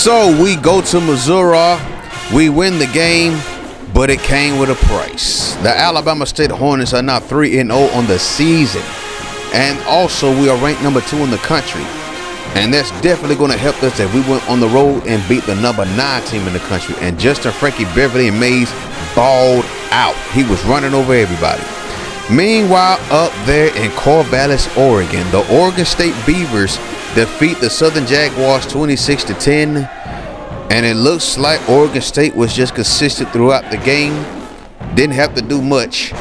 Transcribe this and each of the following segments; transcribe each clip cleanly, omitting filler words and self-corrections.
So we go to Missouri, we win the game, but it came with a price. The Alabama State Hornets are now 3-0 on the season, and also we are ranked number 2 in the country, and that's definitely going to help us if we went on the road and beat the number 9 team in the country. And Justin Frankie Beverly and Mays balled out. He was running over everybody. Meanwhile, up there in Corvallis, Oregon, the Oregon State Beavers defeat the Southern Jaguars 26-10, and it looks like Oregon State was just consistent throughout the game. Didn't have to do much.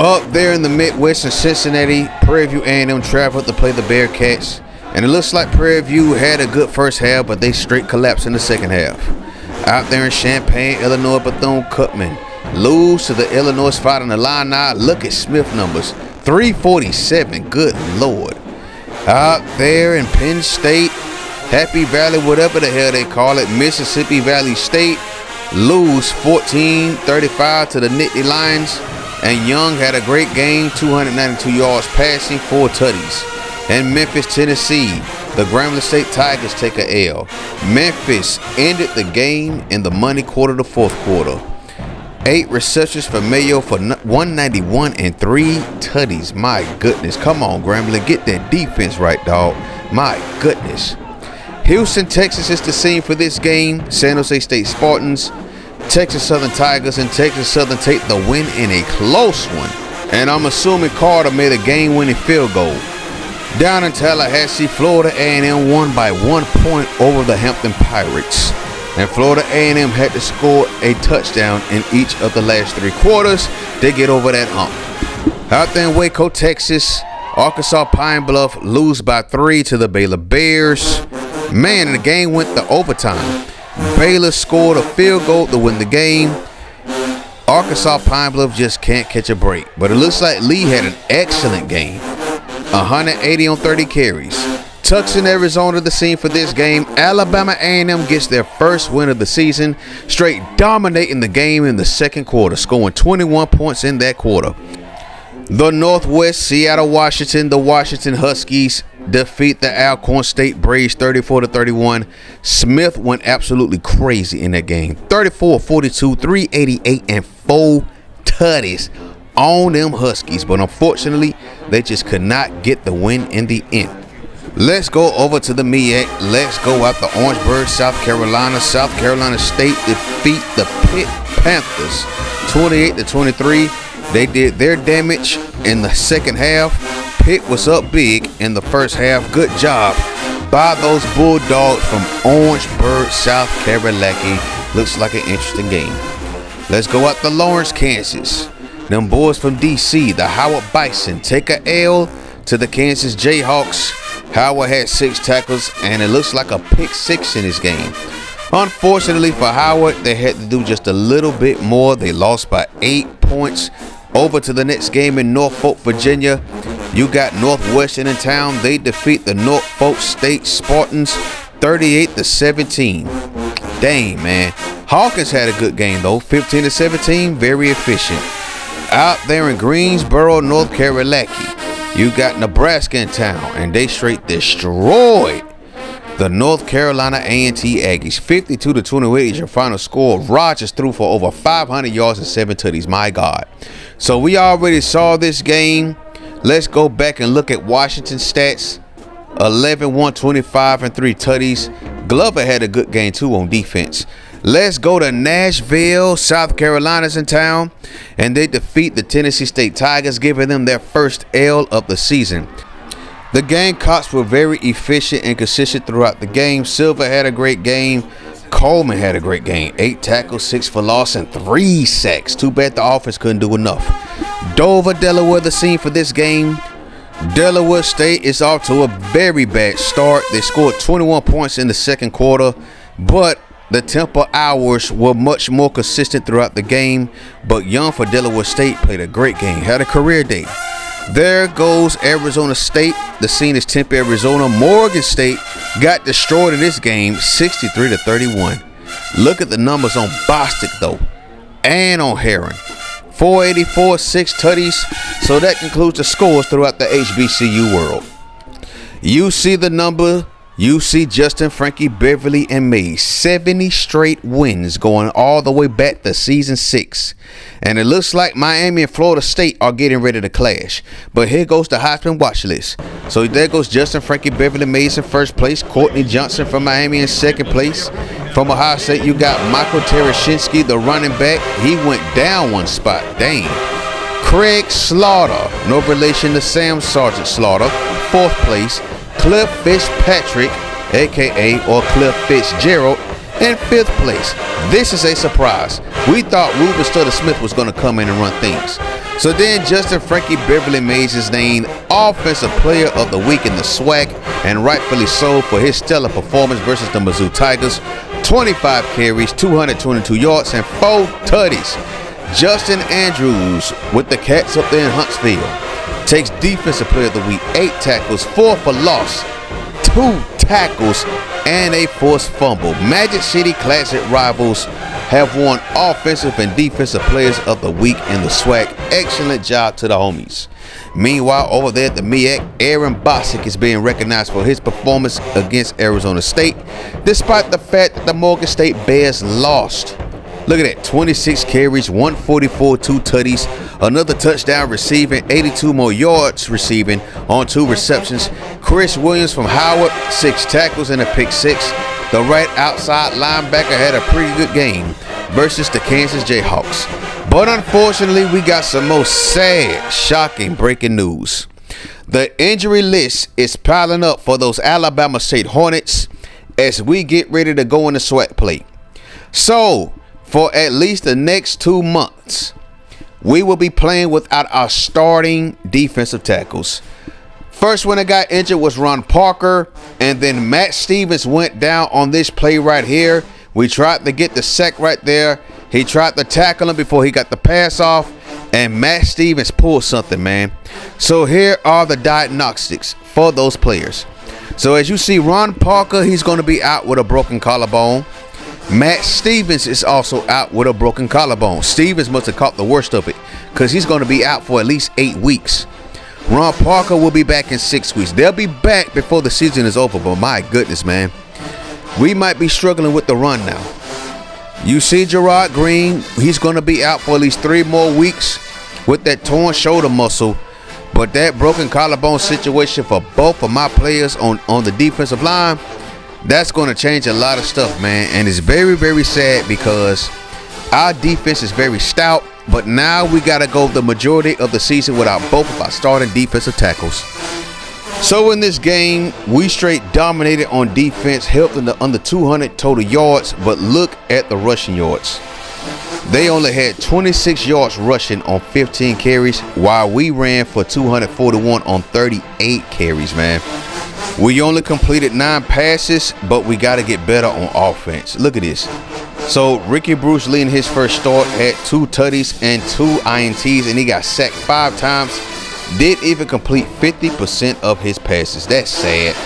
Up there in the Midwest in Cincinnati, Prairie View A&M traveled to play the Bearcats, and it looks like Prairie View had a good first half, but they straight collapsed in the second half. Out there in Champaign, Illinois, Bethune-Cookman lose to the Illinois Fighting Illini. Look at Smith numbers, 347. Good Lord. Out there in Penn State, Happy Valley, whatever the hell they call it, Mississippi Valley State lose 14-35 to the Nittany Lions. And Young had a great game, 292 yards passing, 4 tutties. And Memphis, Tennessee, the Grambling State Tigers take a L. Memphis ended the game in the money quarter, the fourth quarter. 8 receptions for Mayo for 191 and 3 tutties. My goodness. Come on, Grambling. Get that defense right, dog. My goodness. Houston, Texas is the scene for this game. San Jose State Spartans, Texas Southern Tigers, and Texas Southern take the win in a close one. And I'm assuming Carter made a game-winning field goal. Down in Tallahassee, Florida A&M won by 1 point over the Hampton Pirates. And Florida A&M had to score a touchdown in each of the last 3 quarters to get over that hump. Out there in Waco, Texas, Arkansas Pine Bluff lose by 3 to the Baylor Bears. Man, the game went to overtime. Baylor scored a field goal to win the game. Arkansas Pine Bluff just can't catch a break. But it looks like Lee had an excellent game. 180 on 30 carries. Tucson, Arizona, the scene for this game. Alabama A&M gets their first win of the season, straight dominating the game in the second quarter, scoring 21 points in that quarter. The Northwest, Seattle, Washington, the Washington Huskies defeat the Alcorn State Braves 34-31. Smith went absolutely crazy in that game. 34-42, 388, and 4 tutties on them Huskies. But unfortunately, they just could not get the win in the end. Let's go over to the MEAC. Let's go out to Orangeburg, South Carolina. South Carolina State defeat the Pitt Panthers 28-23. They did their damage in the second half. Pitt was up big in the first half. Good job by those Bulldogs from Orangeburg, South Carolina. Looks like an interesting game. Let's go out to Lawrence, Kansas. Them boys from D.C., the Howard Bison, take a L to the Kansas Jayhawks. Howard had 6 tackles, and it looks like a pick 6 in this game. Unfortunately for Howard, they had to do just a little bit more. They lost by 8 points. Over to the next game in Norfolk, Virginia. You got Northwestern in town. They defeat the Norfolk State Spartans 38-17. Dang, man. Hawkins had a good game, though. 15-17. Very efficient. Out there in Greensboro, North Carolina, you got Nebraska in town, and they straight destroyed the North Carolina A&T Aggies. 52-28 is your final score. Rogers threw for over 500 yards and 7 tutties. My God. So we already saw this game. Let's go back and look at Washington stats. 11, 25, and 3 tutties. Glover had a good game, too, on defense. Let's go to Nashville. South Carolina's in town, and they defeat the Tennessee State Tigers, giving them their first L of the season. The Gamecocks were very efficient and consistent throughout the game. Silver had a great game. Coleman had a great game. 8 tackles, 6 for loss, and 3 sacks. Too bad the offense couldn't do enough. Dover, Delaware, the scene for this game. Delaware State is off to a very bad start. They scored 21 points in the second quarter, but the Temple Owls were much more consistent throughout the game. But Young for Delaware State played a great game, had a career day. There goes Arizona State. The scene is Tempe, Arizona. Morgan State got destroyed in this game, 63-31. Look at the numbers on Bostic, though, and on Heron. 484, 6 tutties. So that concludes the scores throughout the HBCU world. You see the number You see Justin, Frankie, Beverly, and me, 70 straight wins going all the way back to season 6. And it looks like Miami and Florida State are getting ready to clash. But here goes the Heisman watch list. So there goes Justin, Frankie, Beverly, Mays in first place. Courtney Johnson from Miami in second place. From Ohio State, you got Michael Tereshinski, the running back. He went down one spot. Dang. Craig Slaughter, no relation to Sam Sergeant Slaughter, fourth place. Cliff Fitzpatrick, aka or Cliff Fitzgerald, in fifth place. This is a surprise. We thought Ruben Studdard-Smith was going to come in and run things. So then Justin, Frankie, Beverly Mays is named Offensive Player of the Week in the SWAC, and rightfully so for his stellar performance versus the Mizzou Tigers. 25 carries, 222 yards, and 4 tutties. Justin Andrews with the Cats up there in Huntsville takes Defensive Player of the Week, 8 tackles, 4 for loss, 2 tackles, and a forced fumble. Magic City Classic rivals have won Offensive and Defensive Players of the Week in the SWAC. Excellent job to the homies. Meanwhile, over there at the MEAC, Aaron Bosick is being recognized for his performance against Arizona State, despite the fact that the Morgan State Bears lost. Look at that, 26 carries, 144, 2 tutties, another touchdown receiving, 82 more yards receiving on 2 receptions. Chris Williams from Howard, 6 tackles and a pick 6. The right outside linebacker had a pretty good game versus the Kansas Jayhawks. But unfortunately, we got some more sad, shocking breaking news. The injury list is piling up for those Alabama State Hornets as we get ready to go in the SWAC play. So, for at least the next 2 months, we will be playing without our starting defensive tackles. First one that got injured was Ron Parker, and then Matt Stevens went down on this play right here. We tried to get the sack right there. He tried to tackle him before he got the pass off, and Matt Stevens pulled something, man. So here are the diagnostics for those players. So as you see, Ron Parker, he's going to be out with a broken collarbone. Matt Stevens is also out with a broken collarbone. Stevens must have caught the worst of it because he's going to be out for at least 8 weeks. Ron Parker will be back in 6 weeks. They'll be back before the season is over, but my goodness, man. We might be struggling with the run now. You see Gerard Green, he's going to be out for at least 3 more weeks with that torn shoulder muscle. But that broken collarbone situation for both of my players on the defensive line, that's going to change a lot of stuff, man. And it's very, very sad because our defense is very stout. But now we got to go the majority of the season without both of our starting defensive tackles. So in this game, we straight dominated on defense, held them to under 200 total yards. But look at the rushing yards. They only had 26 yards rushing on 15 carries, while we ran for 241 on 38 carries, man. We only completed 9 passes, but we got to get better on offense. Look at this. So Ricky Bruce Lee in his first start had 2 tutties and 2 INTs, and he got sacked 5 times. Did even complete 50% of his passes. That's sad.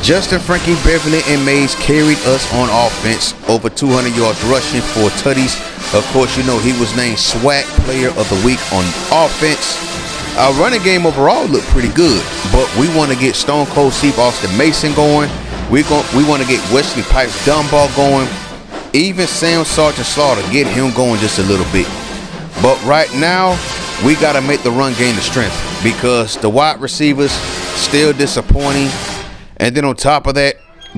Justin, Frankie, Beverly, and Mays carried us on offense, over 200 yards rushing, 4 tutties. Of course, you know he was named SWAC Player of the Week on offense. Our running game overall looked pretty good, but we want to get Stone Cold Steve Austin Mason going. We want to get Wesley Pipes Dunbar going. Even Sam Sergeant Slaughter, get him going just a little bit. But right now, we got to make the run game the strength because the wide receivers still disappointing. And then on top of that,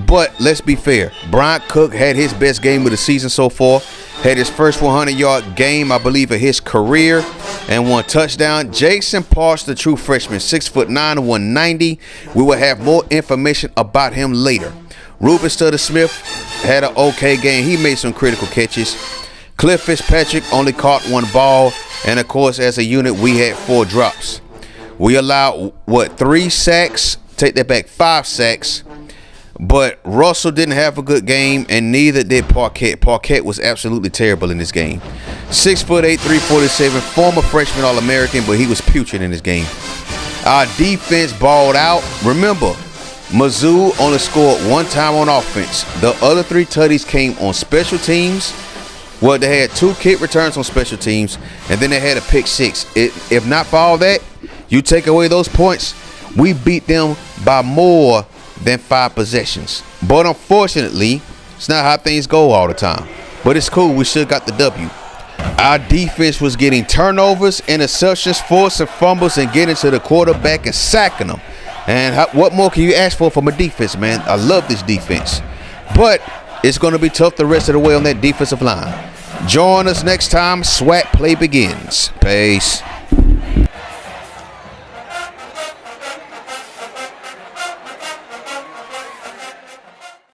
but let's be fair, Bryant Cook had his best game of the season so far. Had his first 100-yard game, I believe, of his career, and 1 touchdown. Jason Parks, the true freshman, 6'9", 190. We will have more information about him later. Ruben Studdard-Smith had an okay game. He made some critical catches. Cliff Fitzpatrick only caught 1 ball, and of course, as a unit, we had 4 drops. We allowed 3 sacks? Take that back, 5 sacks. But Russell didn't have a good game, and neither did Parquette. Parquette was absolutely terrible in this game. 6'8", 347, former freshman All-American, but he was putrid in this game. Our defense balled out. Remember, Mizzou only scored 1 time on offense. The other 3 tutties came on special teams. Well, they had 2 kick returns on special teams, and then they had a pick 6. If not for all that, you take away those points, we beat them by more than 5 possessions. But unfortunately, it's not how things go all the time. But it's cool. We still got the W. Our defense was getting turnovers, interceptions, forcing fumbles, and getting to the quarterback and sacking them. And what more can you ask for from a defense, man? I love this defense. But it's going to be tough the rest of the way on that defensive line. Join us next time. SWAT play begins. Peace.